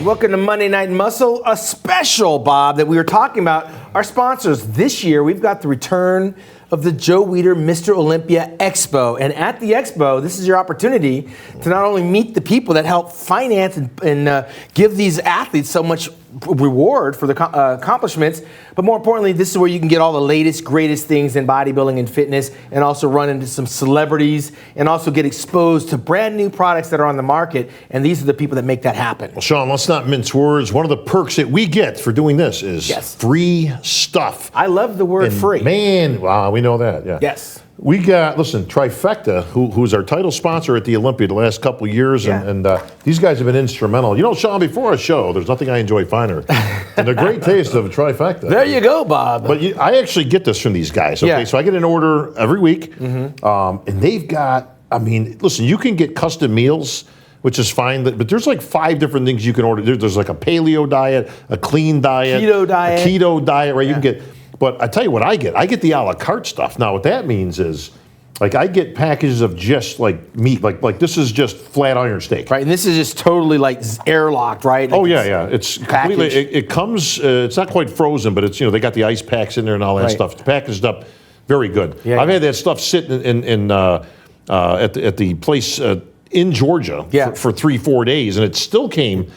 Welcome to Monday Night Muscle, a special, Bob, that we were talking about. Our sponsors this year, we've got the return of the Joe Weider Mr. Olympia Expo. And at the Expo, this is your opportunity to not only meet the people that help finance and give these athletes so much reward for the accomplishments, but more importantly, this is where you can get all the latest, greatest things in bodybuilding and fitness, and also run into some celebrities, and also get exposed to brand new products that are on the market. And these are the people that make that happen. Well, Sean, let's not mince words. One of the perks that we get for doing this is free stuff. I love the word free. Man, wow, we know that, yeah. Yes. We got, listen, Trifecta, who's our title sponsor at the Olympia the last couple of years, and these guys have been instrumental. You know, Sean, before a show, there's nothing I enjoy finer than the great taste of a Trifecta. There you go, Bob. But I actually get this from these guys, okay? So I get an order every week, and they've got, I mean, listen, you can get custom meals, which is fine, but there's like 5 different things you can order. There's like a paleo diet, a clean diet, keto diet, a keto diet, right? You can get. But I tell you what I get. I get the a la carte stuff. Now, what that means is, like, I get packages of just, like, meat. Like this is just flat iron steak. Right, and this is just totally, like, airlocked, right? Like It's completely, it comes, it's not quite frozen, but it's, you know, they got the ice packs in there and all that stuff. It's packaged up very good. I've had that stuff sitting at the place in Georgia for 3-4 days, and it still came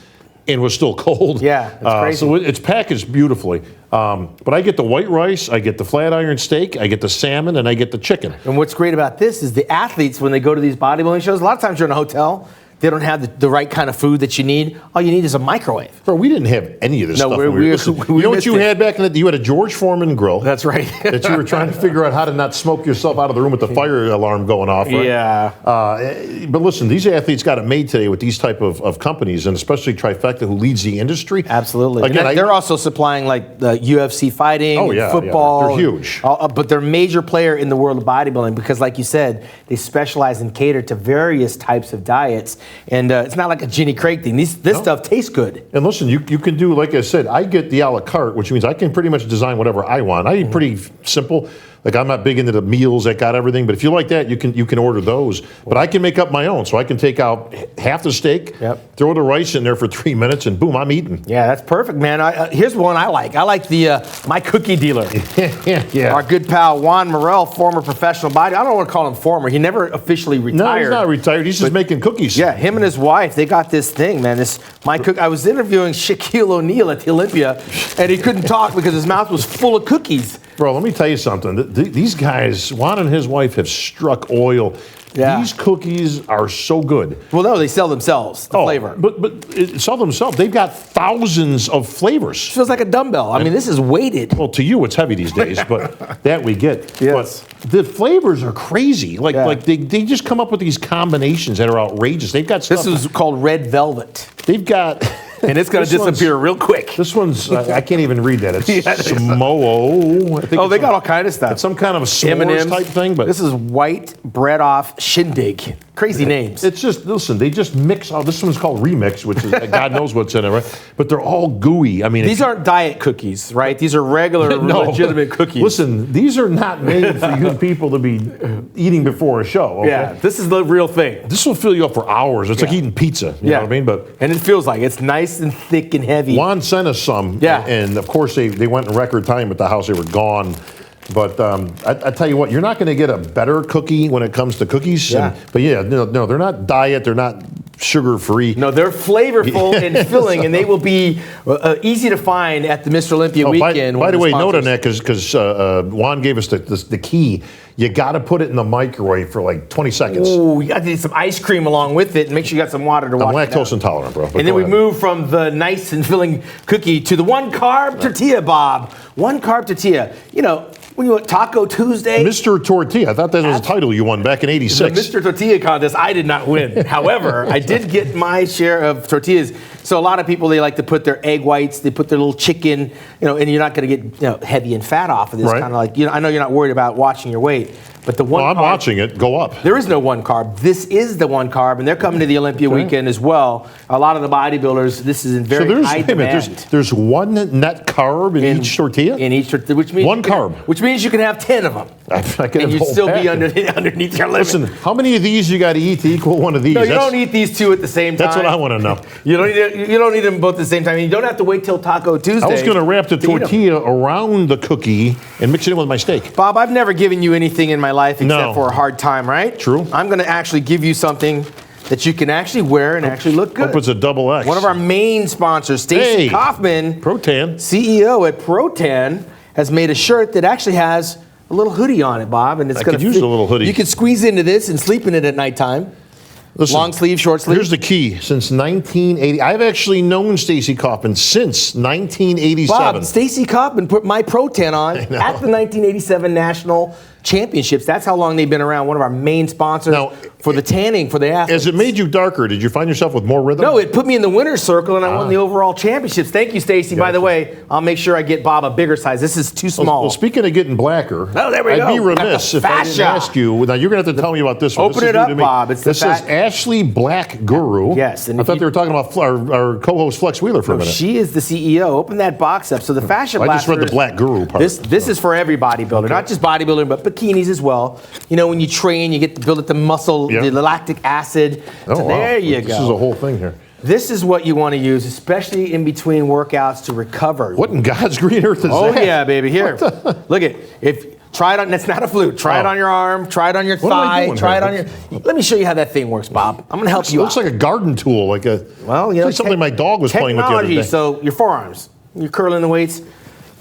and was still cold. Yeah, it's crazy. So it's packaged beautifully. But I get the white rice, I get the flat iron steak, I get the salmon, and I get the chicken. And what's great about this is the athletes, when they go to these bodybuilding shows, a lot of times you're in a hotel, they don't have the right kind of food that you need. All you need is a microwave. Bro, we didn't have any of this stuff. We you know what you had back in the day? You had a George Foreman grill. That's right. That you were trying to figure out how to not smoke yourself out of the room with the fire alarm going off, right? Yeah. But listen, these athletes got it made today with these type of companies, and especially Trifecta, who leads the industry. Absolutely. Again, they're also supplying, like, the UFC fighting, football. Yeah. They're huge. But they're a major player in the world of bodybuilding because, like you said, they specialize and cater to various types of diets. And it's not like a Jenny Craig thing. This stuff tastes good. And listen, you can do, like I said, I get the a la carte, which means I can pretty much design whatever I want. I eat pretty simple. Like, I'm not big into the meals that got everything, but if you like that, you can order those. But I can make up my own, so I can take out half the steak, throw the rice in there for 3 minutes, and boom, I'm eating. Yeah, that's perfect, man. Here's one I like. I like the My Cookie Dealer. Our good pal Juan Morrell, former professional bodybuilder. I don't want to call him former. He never officially retired. No, he's not retired. He's just making cookies. Yeah, him and his wife, they got this thing, man. I was interviewing Shaquille O'Neal at the Olympia, and he couldn't talk because his mouth was full of cookies. Bro, let me tell you something. These guys, Juan and his wife, have struck oil. Yeah. These cookies are so good. Well, no, they sell themselves, the flavor. But sell themselves. They've got thousands of flavors. It feels like a dumbbell. I mean, this is weighted. Well, to you, it's heavy these days, but that we get. Yes. But the flavors are crazy. Like they just come up with these combinations that are outrageous. They've got stuff. This is called red velvet. They've got... And it's going to disappear real quick. This one's, I can't even read that. It's Samoa. They got all kind of stuff. It's some kind of a s'mores type thing. But this is white bread off shindig. Crazy names. It's just, listen, they just mix all, this one's called Remix, which is, God knows what's in it, right? But they're all gooey. I mean, these aren't diet cookies, right? These are regular, legitimate cookies. Listen, these are not made for you people to be eating before a show. Okay? Yeah, this is the real thing. This will fill you up for hours. It's like eating pizza. You know what I mean? And it feels like it's nice and thick and heavy. Juan sent us some. And of course, they went in record time at the house. They were gone. But I tell you what, you're not going to get a better cookie when it comes to cookies. But they're not diet. They're not sugar-free. No, they're flavorful and filling, and they will be easy to find at the Mr. Olympia weekend. By the way, note on that, because Juan gave us the key. You got to put it in the microwave for like 20 seconds. Ooh, you got to get some ice cream along with it, and make sure you got some water to wash it down. I'm lactose intolerant, bro. And then we move from the nice and filling cookie to the one-carb tortilla, Bob. One-carb tortilla. You know, when you went Taco Tuesday. Mr. Tortilla. I thought that was a title you won back in '86. The Mr. Tortilla contest, I did not win. However, I did get my share of tortillas. So a lot of people, they like to put their egg whites, they put their little chicken, and you're not going to get heavy and fat off of this. Kind of like, I know you're not worried about watching your weight. But the one I'm watching it go up. There is no one carb. This is the one carb, and they're coming to the Olympia weekend as well. A lot of the bodybuilders, this is in very high demand. There's one net carb in each tortilla? In each tortilla, which means one carb. Which means you can have 10 of them. And you'd still be underneath your limit. Listen, how many of these you got to eat to equal one of these? No, you don't eat these two at the same time. That's what I want to know. You don't You don't need them both at the same time. You don't have to wait till Taco Tuesday. I was going to wrap the tortilla around the cookie and mix it in with my steak. Bob, I've never given you anything in my life except for a hard time, right? True. I'm going to actually give you something that you can actually wear and actually look good. Hope it's a double X. One of our main sponsors, Stacy Kaufman, Protan, CEO at Protan, has made a shirt that actually has a little hoodie on it, Bob, and it's going to use a little hoodie. You can squeeze into this and sleep in it at nighttime. Listen, long sleeve, short sleeve. Here's the key. Since 1980, I've actually known Stacy Kaufman since 1987. Bob, Stacy Kaufman put my Protan on at the 1987 National Championships. That's how long they've been around. One of our main sponsors for the tanning for the athletes. As it made you darker, did you find yourself with more rhythm? No, it put me in the winner's circle, and I won the overall championships. Thank you, Stacy. By the way, I'll make sure I get Bob a bigger size. This is too small. Well, speaking of getting blacker, there we go. I'd be remiss if I didn't ask you. Now, you're going to have to tell me about this one. Open it up, Bob. This says Ashley Black Guru. Yes. And I thought they were talking about our co-host Flex Wheeler for a minute. She is the CEO. Open that box up. So the Fascia Blaster. I just read the Black Guru part. This is for every bodybuilder, not just bodybuilding, but bikinis as well. You know, when you train, you get to build up the muscle, the lactic acid. Oh, there you go. This is a whole thing here. This is what you want to use, especially in between workouts to recover. What in God's green earth is that? Oh, yeah, baby. Here, look at try it on. That's not a flute. Try it on your arm. Try it on your thigh. Try it on your. Let me show you how that thing works, Bob. I'm going to help you. It looks like a garden tool, like something my dog was playing with the other day. So your forearms, you're curling the weights,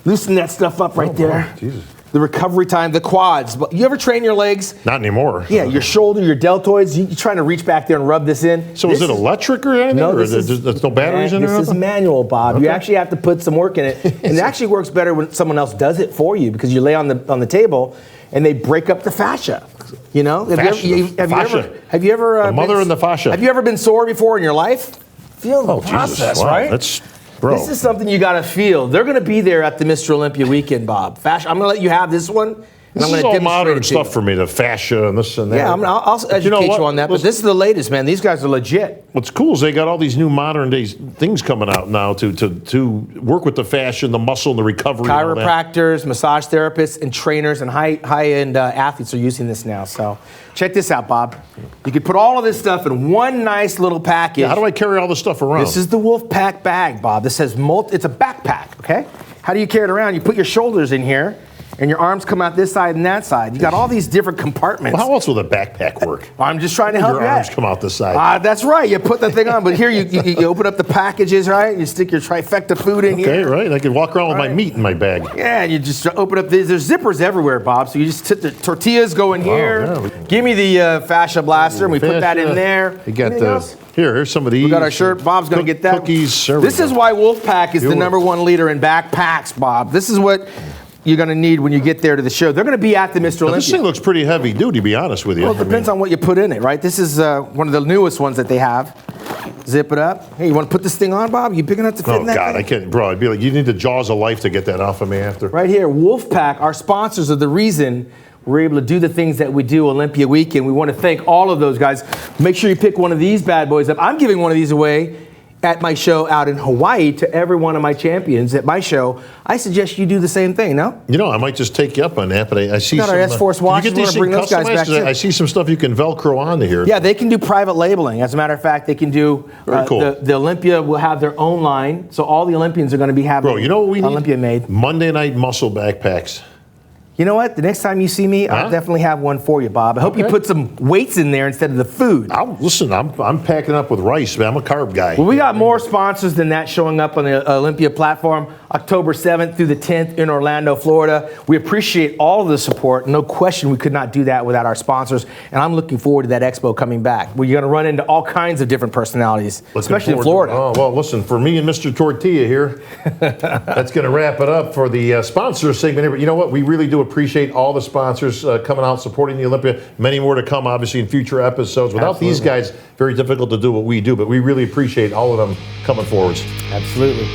loosen that stuff up right there. Jesus. The recovery time, the quads. You ever train your legs? Not anymore. Yeah, your shoulder, your deltoids. You're trying to reach back there and rub this in. So is it electric or anything? No, there's no batteries in there? This is manual, Bob. You actually have to put some work in it. And it actually works better when someone else does it for you because you lay on the table and they break up the fascia. You know? Have you ever the mother and the fascia. Have you ever been sore before in your life? Feel the process, right? Bro. This is something you got to feel. They're going to be there at the Mr. Olympia weekend, Bob. Fascia. I'm going to let you have this one. This is all modern stuff for me, the fascia and this and that. Yeah, I'll educate you on that, but this is the latest, man. These guys are legit. What's cool is they got all these new modern day things coming out now to work with the fascia and the muscle and the recovery. Chiropractors, massage therapists, and trainers and high-end athletes are using this now. So check this out, Bob. You can put all of this stuff in one nice little package. Yeah, how do I carry all this stuff around? This is the Wolfpack bag, Bob. This has it's a backpack, okay? How do you carry it around? You put your shoulders in here. And your arms come out this side and that side. You got all these different compartments. Well, how else will the backpack work? I'm just trying to help you. Your arms come out this side. That's right. You put the thing on. But here you open up the packages, right? You stick your Trifecta food in here. Okay, right. I can walk around with my meat in my bag. Yeah, and you just open up these. There's zippers everywhere, Bob. So you just the tortillas go in here. Yeah. Give me the Fascia Blaster, and we put that in there. You got here's some of these. We got our shirt. Bob's going to get that. Cookies. This is why Wolfpack is the #1 leader in backpacks, Bob. This is what you're going to need when you get there to the show. They're going to be at the Mr. Olympia. This thing looks pretty heavy duty, to be honest with you. Well, it depends on what you put in it, right? This is one of the newest ones that they have. Zip it up. Hey, you want to put this thing on, Bob? You big enough to fit in that God, thing? I can't. Bro, I'd be like, you need the jaws of life to get that off of me after. Right here, Wolfpack, our sponsors are the reason we're able to do the things that we do Olympia weekend. We want to thank all of those guys. Make sure you pick one of these bad boys up. I'm giving one of these away at my show out in Hawaii to every one of my champions at my show. I suggest you do the same thing, no? You know, I might just take you up on that, but I see got some... our S-Force watches. You get these bring those guys back I see some stuff you can Velcro onto here. Yeah, they can do private labeling. As a matter of fact, they can do... Very cool. The Olympia will have their own line, so all the Olympians are going to be having Bro, you know what we need? Olympia made. Monday Night Muscle backpacks. You know what? The next time you see me, I'll definitely have one for you, Bob. I hope you put some weights in there instead of the food. Listen, I'm packing up with rice, man. I'm a carb guy. Well, we got more sponsors than that showing up on the Olympia platform, October 7th through the 10th in Orlando, Florida. We appreciate all of the support. No question we could not do that without our sponsors. And I'm looking forward to that expo coming back. We're going to run into all kinds of different personalities, especially in Florida. Oh, well, listen, for me and Mr. Tortilla here, that's going to wrap it up for the sponsor segment. But you know what? We really do appreciate all the sponsors coming out, supporting the Olympia. Many more to come, obviously, in future episodes. Without these guys, very difficult to do what we do, but we really appreciate all of them coming forwards. Absolutely.